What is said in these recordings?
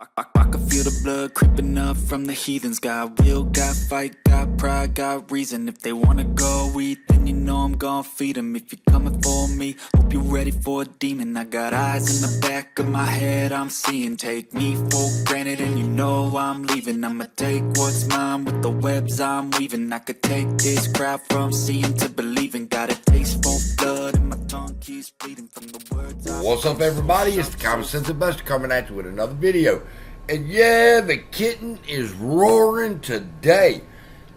I can feel the blood creeping up from the heathens. Got will, got fight, got pride, got reason. If they wanna go eat, then you know I'm gon' feed them. If you're coming for me, hope you're ready for a demon. I got eyes in the back of my head, I'm seeing. Take me for granted and you know I'm leaving. I'ma take what's mine with the webs I'm weaving. I could take this crowd from seeing to believing. Got a taste for blood and my tongue keeps bleeding from the words I... What's up, everybody? It's the Common Sense Buster coming at you with another video. And yeah, the kitten is roaring today.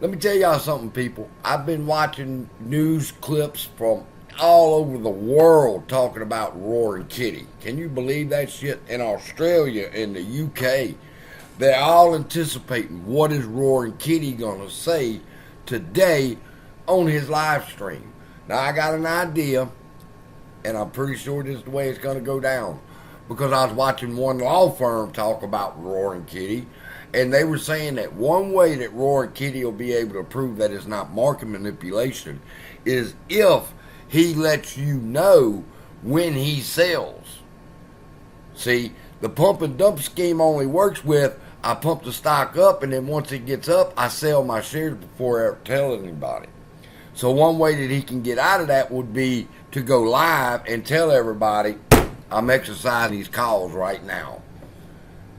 Let me tell y'all something, people. I've been watching news clips from all over the world talking about roaring kitty. Can you believe that shit? In Australia, in the UK, they're all anticipating what is roaring kitty gonna say today on his live stream. Now, I got an idea, and I'm pretty sure this is the way it's gonna go down, because I was watching one law firm talk about Roaring Kitty, and they were saying that one way that Roaring Kitty will be able to prove that it's not market manipulation is if he lets you know when he sells. See, the pump and dump scheme only works with, I pump the stock up, and then once it gets up, I sell my shares before I ever tell anybody. So one way that he can get out of that would be to go live and tell everybody, I'm exercising these calls right now.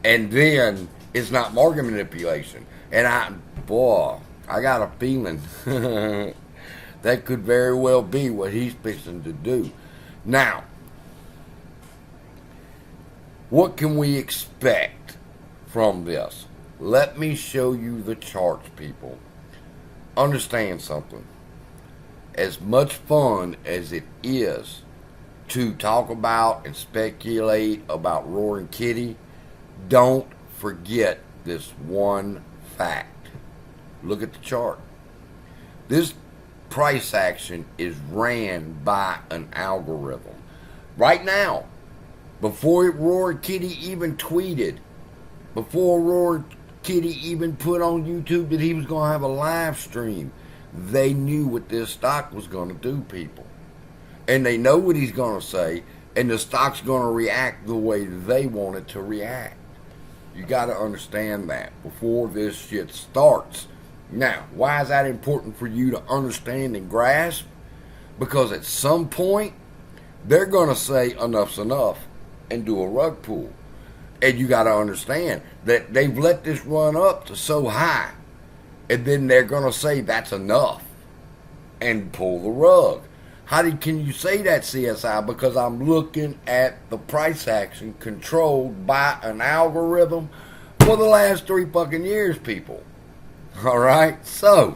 And then it's not market manipulation. And I got a feeling that could very well be what he's fixing to do. Now, what can we expect from this? Let me show you the charts, people. Understand something. As much fun as it is to talk about and speculate about Roaring Kitty, don't forget this one fact. Look at the chart. This price action is ran by an algorithm. Right now, before Roaring Kitty even tweeted, before Roaring Kitty even put on YouTube that he was going to have a live stream, they knew what this stock was going to do, people. And they know what he's going to say, and the stock's going to react the way they want it to react. You got to understand that before this shit starts. Now, why is that important for you to understand and grasp? Because at some point, they're going to say enough's enough and do a rug pull. And you got to understand that they've let this run up to so high, and then they're going to say that's enough and pull the rug. Can you say that, CSI? Because I'm looking at the price action controlled by an algorithm for the last 3 fucking years, people. All right? So,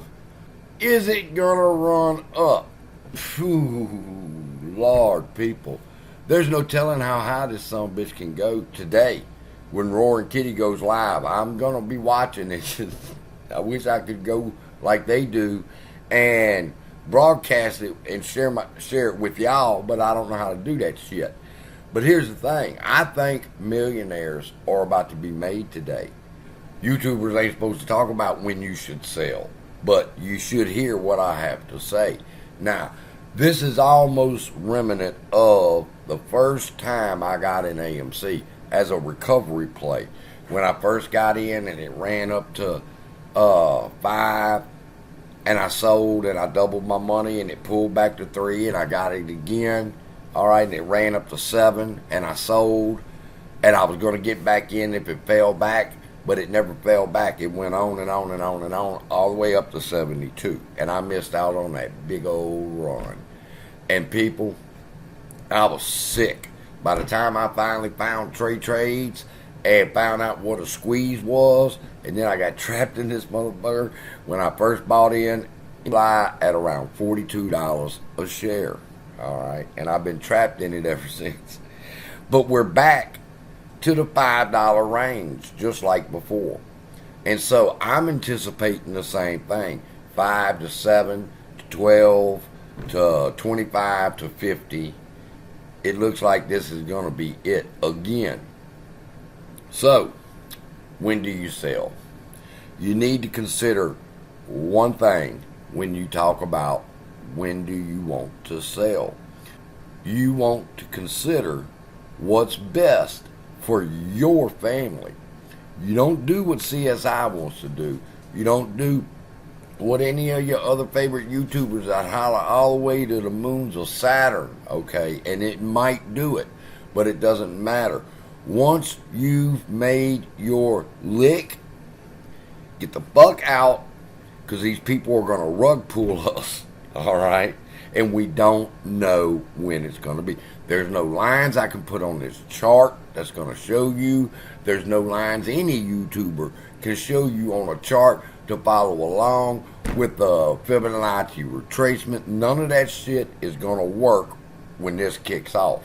is it going to run up? Phew, Lord, people. There's no telling how high this son of a bitch can go today when Roaring Kitty goes live. I'm going to be watching it. I wish I could go like they do and broadcast it and share it with y'all, but I don't know how to do that shit. But here's the thing. I think millionaires are about to be made today. YouTubers ain't supposed to talk about when you should sell, but you should hear what I have to say. Now, this is almost remnant of the first time I got in AMC as a recovery play. When I first got in and it ran up to 5, and I sold and I doubled my money, and it pulled back to 3 and I got it again. All right, and it ran up to 7 and I sold, and I was going to get back in if it fell back, but it never fell back. It went on and on and on and on all the way up to 72, and I missed out on that big old run. And people, I was sick. By the time I finally found trades and found out what a squeeze was, and then I got trapped in this motherfucker when I first bought in at around $42 a share. All right, and I've been trapped in it ever since. But we're back to the $5 range, just like before. And so I'm anticipating the same thing. 5 to 7 to 12 to 25 to 50. It looks like this is going to be it again. So, when do you sell? You need to consider one thing when you talk about when do you want to sell. You want to consider what's best for your family. You don't do what CSI wants to do. You don't do what any of your other favorite YouTubers that holler all the way to the moons of Saturn, okay? And it might do it, but it doesn't matter. Once you've made your lick, get the fuck out, because these people are going to rug pull us, all right? And we don't know when it's going to be. There's no lines I can put on this chart that's going to show you. There's no lines any YouTuber can show you on a chart to follow along with the Fibonacci retracement. None of that shit is going to work when this kicks off.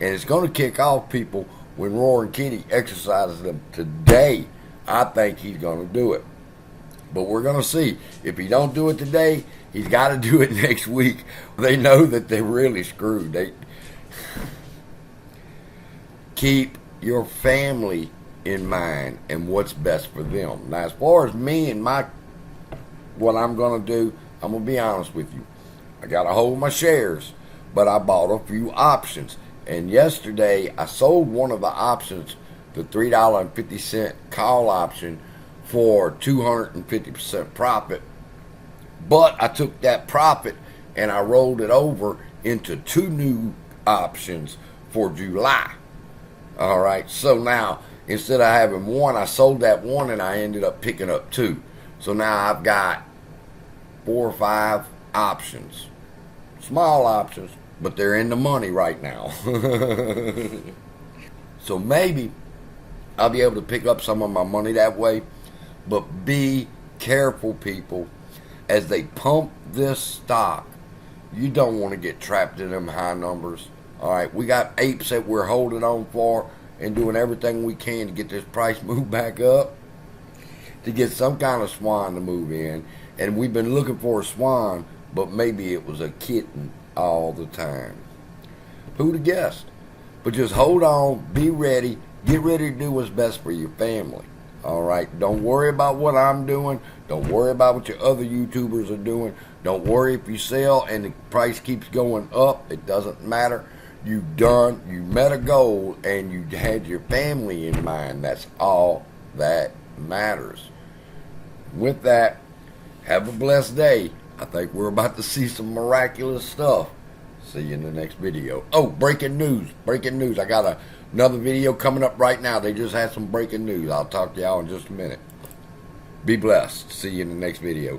And it's going to kick off, people, when Roaring Kitty exercises them today. I think he's going to do it. But we're going to see. If he don't do it today, he's got to do it next week. They know that they're really screwed. They keep your family in mind and what's best for them. Now, as far as me and what I'm going to do, I'm going to be honest with you. I got to hold my shares, but I bought a few options. And yesterday, I sold one of the options, the $3.50 call option, for 250% profit. But I took that profit and I rolled it over into 2 new options for July. All right, so now instead of having one, I sold that one and I ended up picking up 2. So now I've got 4 or 5 options. Small options, but they're in the money right now. So maybe I'll be able to pick up some of my money that way. But be careful, people, as they pump this stock. You don't want to get trapped in them high numbers. All right, we got apes that we're holding on for and doing everything we can to get this price moved back up, to get some kind of swan to move in. And we've been looking for a swan, but maybe it was a kitten all the time. Who'd have guessed? But just hold on, be ready, get ready to do what's best for your family. All right, don't worry about what I'm doing. Don't worry about what your other YouTubers are doing. Don't worry if you sell and the price keeps going up. It doesn't matter. You met a goal and you had your family in mind. That's all that matters. With that, have a blessed day. I think we're about to see some miraculous stuff. See you in the next video. Oh, breaking news. Breaking news. I got another video coming up right now. They just had some breaking news. I'll talk to y'all in just a minute. Be blessed. See you in the next video.